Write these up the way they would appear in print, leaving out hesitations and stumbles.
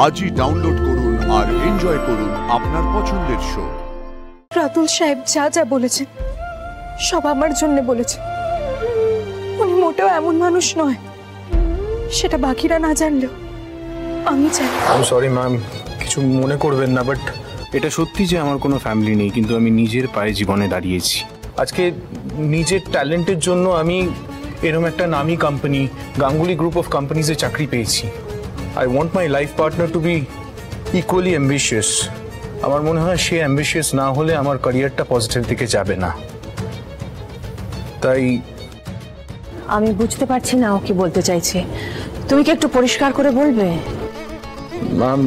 আজই ডাউনলোড করুন আর এনজয় করুন আপনার পছন্দের শো। রাতুল সাহেব যা যা বলেছেন সব আমার জন্য বলেছে। উনি মোটেও এমন মানুষ নয়, সেটা বাকিরা না জানলেও আমি জানি। সরি ম্যাম, কিছু মনে করবেন না, বাট এটা সত্যি যে আমার কোনো ফ্যামিলি নেই, কিন্তু আমি নিজের পায়ে জীবনে দাঁড়িয়েছি। আজকে নিজের ট্যালেন্টের জন্য আমি এরকম একটা নামি কোম্পানি গাঙ্গুলি গ্রুপ অফ কোম্পানিজে চাকরি পেয়েছি। I want my life partner to be equally ambitious. আমার মনে হয় সে অ্যাম্বিশিয়াস না হলে আমার ক্যারিয়ারটা পজিটিভ দিকে যাবে না। তাই আমি বুঝতে পারছি না ও কি বলতে চাইছে। তুমি কি একটু পরিষ্কার করে বলবে? ম্যাম,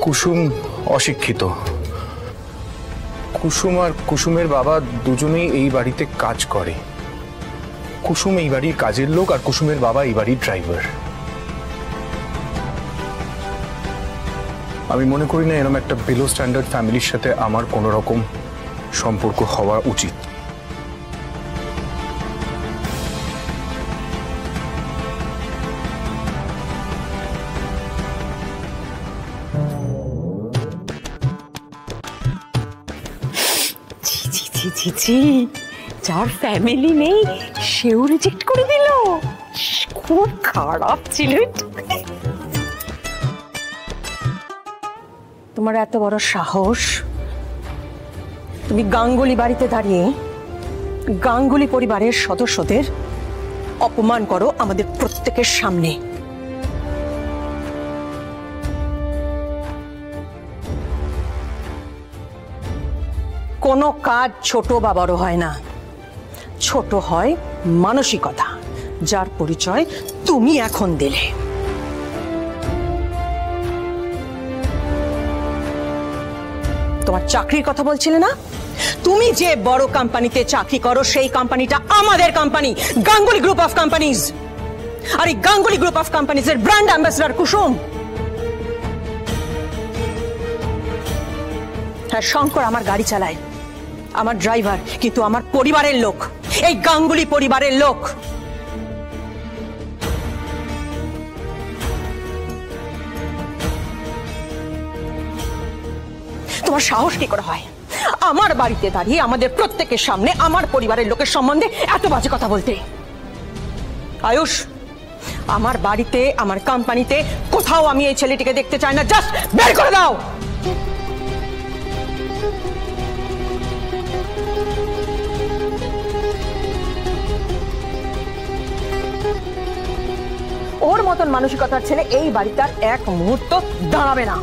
কুসুম অশিক্ষিত। কুসুম আর কুসুমের বাবা দুজনেই এই বাড়িতে কাজ করে। কুসুম এই বাড়ির কাজের লোক আর কুসুমের বাবা এই বাড়ির ড্রাইভার। আমি মনে করি না এরকম একটা বিলো স্ট্যান্ডার্ড ফ্যামিলির সাথে আমার কোনো রকম সম্পর্ক হওয়া উচিত। যার ফ্যামিলি নেই সেও রিজেক্ট করে দিল, খুব খারাপ ছিল। তোমার এত বড় সাহস, তুমি গাঙ্গুলি বাড়িতে দাঁড়িয়ে গাঙ্গুলি পরিবারের সদস্যদের অপমান করো আমাদের প্রত্যেকের সামনে। কোনো কাজ ছোট বা বড় হয় না, ছোট হয় মানসিকতা, যার পরিচয় তুমি এখন দিলে। তোমার চাকরির কথা বলছিলে না? তুমি যে বড় কোম্পানিতে চাকরি করো সেই কোম্পানিটা আমাদের company, Ganguly group of companies. আর এই গাঙ্গুলি গ্রুপ অফ কোম্পানিজ এর ব্র্যান্ড অ্যাম্বাসেডর কুসুম। হ্যাঁ, শঙ্কর আমার গাড়ি চালায়, আমার ড্রাইভার, কিন্তু আমার পরিবারের লোক, এই গাঙ্গুলি পরিবারের লোক। তোমার সাহস কি করে হয় আমার বাড়িতে দাঁড়িয়ে আমাদের প্রত্যেকের সামনে আমার পরিবারের লোকের সম্বন্ধে এত বাজে কথা বলতে? আয়ুষ, আমার বাড়িতে আমার কোম্পানিতে কোথাও আমি এই ছেলেটিকে দেখতে চাই না, জাস্ট বের করে দাও। ওর মতন মানসিকতার ছেলে এই বাড়িটার এক মুহূর্ত দাঁড়াবে না।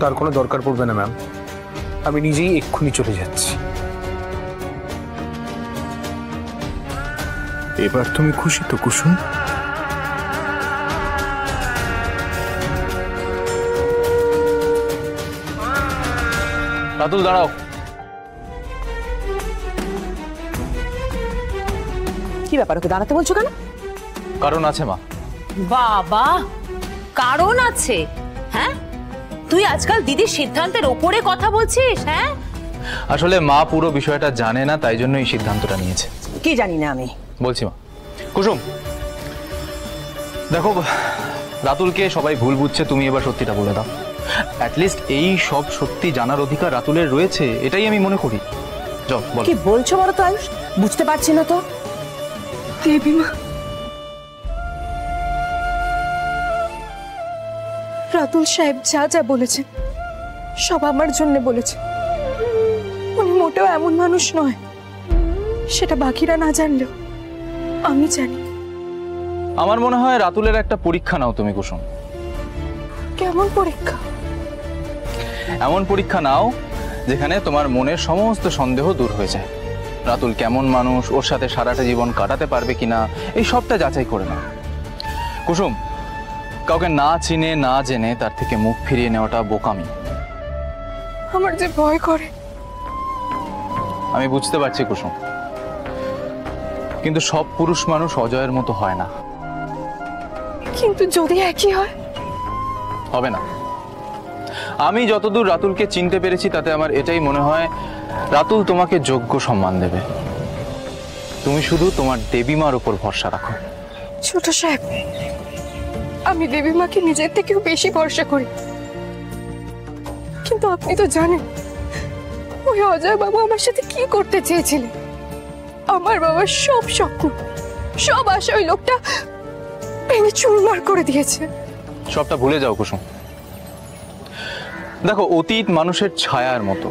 তার কোনো দরকার পড়বে না ম্যাম, আমি নিজেই এক্ষুনি চলে যাচ্ছি। এবার তুমি খুশি তো কুসুম? রাতুল দাঁড়াও। কি ব্যাপার, ওকে দাঁড়াতে বলছো কেন? কারণ আছে মা। বাবা, কারণ আছে? হ্যাঁ, তুই আজকাল দিদির সিদ্ধান্তের ওপরে কথা বলছিস? হ্যাঁ, আসলে মা পুরো বিষয়টা জানে না, তাই জন্য এই সিদ্ধান্তটা নিয়েছে। কি জানি না আমি? বলছি মা। কুসুম দেখো, রাতুলকে সবাই ভুল বুঝছে, তুমি এবার সত্যিটা বলে দাও। অ্যাটলিস্ট এই সব সত্যি জানার অধিকার রাতুলের রয়েছে, এটাই আমি মনে করি। যাও বল। কি বলছো বলো তো আয়ুষ, বুঝতে পারছি না তো। দেবীমা, রাতুল সাহেব যা যা বলেছেন সব আমার জন্য বলেছে। উনি মোটেও এমন মানুষ নয়, সেটা বাকিরা না জানলেও আমি জানি। আমার মনে হয় রাতুলের একটা পরীক্ষা নাও তুমি কুসুম। কেমন পরীক্ষা? এমন পরীক্ষা নাও যেখানে তোমার মনের সমস্ত সন্দেহ দূর হয়ে যায়। রাতুল কেমন মানুষ, ওর সাথে সারাটা জীবন কাটাতে পারবে কিনা, এই সবটা যাচাই করে নাও। কুসুম, কাউকে না চিনে না জেনে তার থেকে মুখ ফিরিয়ে নেওয়াটা বোকামি। আমার যে ভয় করে। আমি বুঝতে পারছি কুসুম, কিন্তু সব পুরুষ মানুষ অজয়ের মতো হয় না। কিন্তু যদি একই হয়? হবে না। আমি যতদূর রাতুলকে চিনতে পেরেছি তাতে আমার এটাই মনে হয় রাতুল তোমাকে যোগ্য সম্মান দেবে। তুমি শুধু তোমার দেবীমার উপর ভরসা রাখো। ছোট সাহেব, আমি দেবী মাকে নিজের থেকেও বেশি ভরসা করি, কিন্তু আপনি তো জানেন ওই অজয় বাবু আমার সাথে কি করতে চেয়েছিলেন। আমার বাবার সব স্বপ্ন, সব আশা ওই লোকটা ভেঙে চুরমার করে দিয়েছে। সবটা ভুলে যাও কুসুম। দেখো, অতীত মানুষের ছায়ার মতো।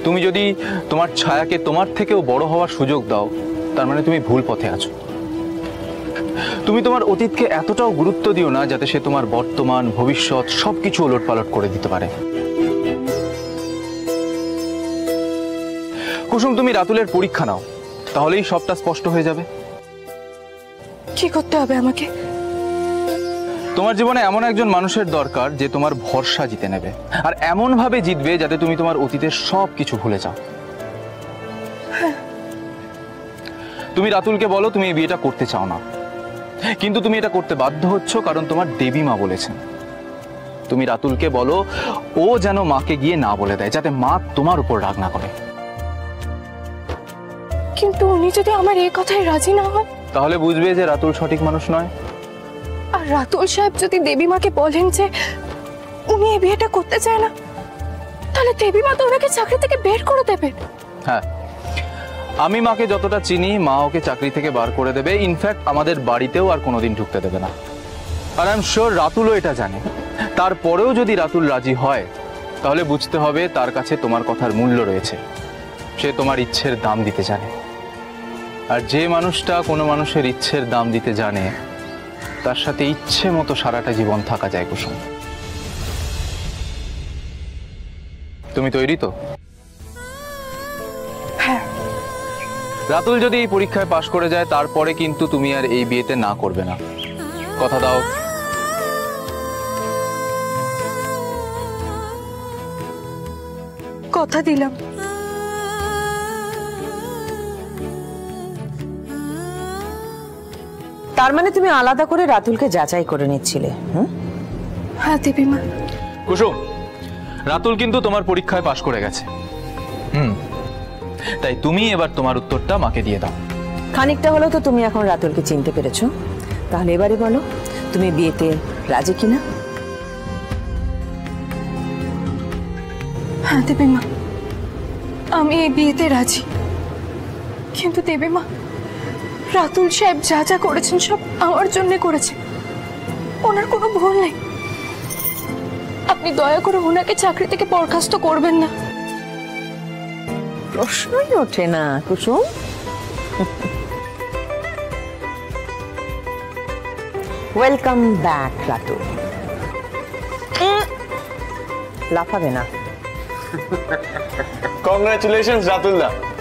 তুমি যদি তোমার ছায়াকে তোমার থেকেও বড় হওয়ার সুযোগ দাও, তার মানে তুমি ভুল পথে আছো। তুমি তোমার অতীতকে এতটাও গুরুত্ব দিও না যাতে সে তোমার বর্তমান ভবিষ্যৎ সবকিছু ওলটপালট করে দিতে পারে। কুসুম, তুমি রাতুলের পরীক্ষা নাও, তাহলেই সবটা স্পষ্ট হয়ে যাবে। কি করতে হবে আমাকে? তোমার জীবনে এমন একজন মানুষের দরকার যে তোমার ভরসা জিতে নেবে, আর এমন ভাবে জিতবে যাতে তুমি তোমার অতীতের সব কিছু ভুলে যাও। তুমি রাতুলকে বলো তুমি এই বিয়েটা করতে চাও না, কিন্তু তুমি এটা করতে বাধ্য হচ্ছ কারণ তোমার দেবী মা বলেছেন। তুমি রাতুলকে বলো ও যেন মাকে গিয়ে না বলে দেয়, যাতে মা তোমার উপর রাগ না করে। কিন্তু উনি যদি আমার এই কথায় রাজি না হন? তাহলে বুঝবে যে রাতুল সঠিক মানুষ নয়। আর রাতুল সাহেব যদি দেবী মাকে বলেন যে উনি এই বিয়েটা করতে চায় না, তাহলে দেবী মা তো ওনাকে চাকরি থেকে বের করে দেবেন। হ্যাঁ, আমি মাকে যতটা চিনি, মা ওকে চাকরি থেকে বার করে দেবে। ইনফ্যাক্ট আমাদের বাড়িতেও আর কোনোদিন ঢুকতে দেবে না। আর আই এম শিওর রাতুলও এটা জানে। তারপরেও যদি রাতুল রাজি হয়, তাহলে বুঝতে হবে তার কাছে তোমার কথার মূল্য রয়েছে। সে তোমার ইচ্ছের দাম দিতে জানে। আর যে মানুষটা কোনো মানুষের ইচ্ছের দাম দিতে জানে, তার সাথে ইচ্ছে মতো সারাটা জীবন থাকা যায় কুসুম। তুমি তৈরি তো? হ্যাঁ। রাতুল যদি এই পরীক্ষায় পাশ করে যায়, তারপরে কিন্তু তুমি আর এই বিয়েতে না করবে না। কথা দাও। কথা দিলাম। তার মানে তুমি আলাদা করে রাতুলকে যাচাই করে নিচ্ছিলে? হ্যাঁ দেবী মা। কুসুম, রাতুল কিন্তু তোমার পরীক্ষায় পাশ করে গেছে। তাই তুমি এবার তোমার উত্তরটা মাকে দিয়ে দাও। খানিকটা হলেও তো তুমি এখন রাতুলকে চিনতে পেরেছো। তাহলে এবারে বলো, তুমি বিয়েতে রাজি কিনা? হ্যাঁ দেবী মা, আমি এই বিয়েতে রাজি। কিন্তু দেবী মা, রাতুল সাহেব যা যা করেছেন সব আমার জন্য করেছে, ওনার কোনো ভুল নেই। আপনি দয়া করে ওনাকে চাকরি থেকে বরখাস্ত করবেন না। প্রশ্নই ওঠে না কুসুম। Welcome back Ratul. লাফাবে না। কংগ্রাচুলেশনস রাতুলদা।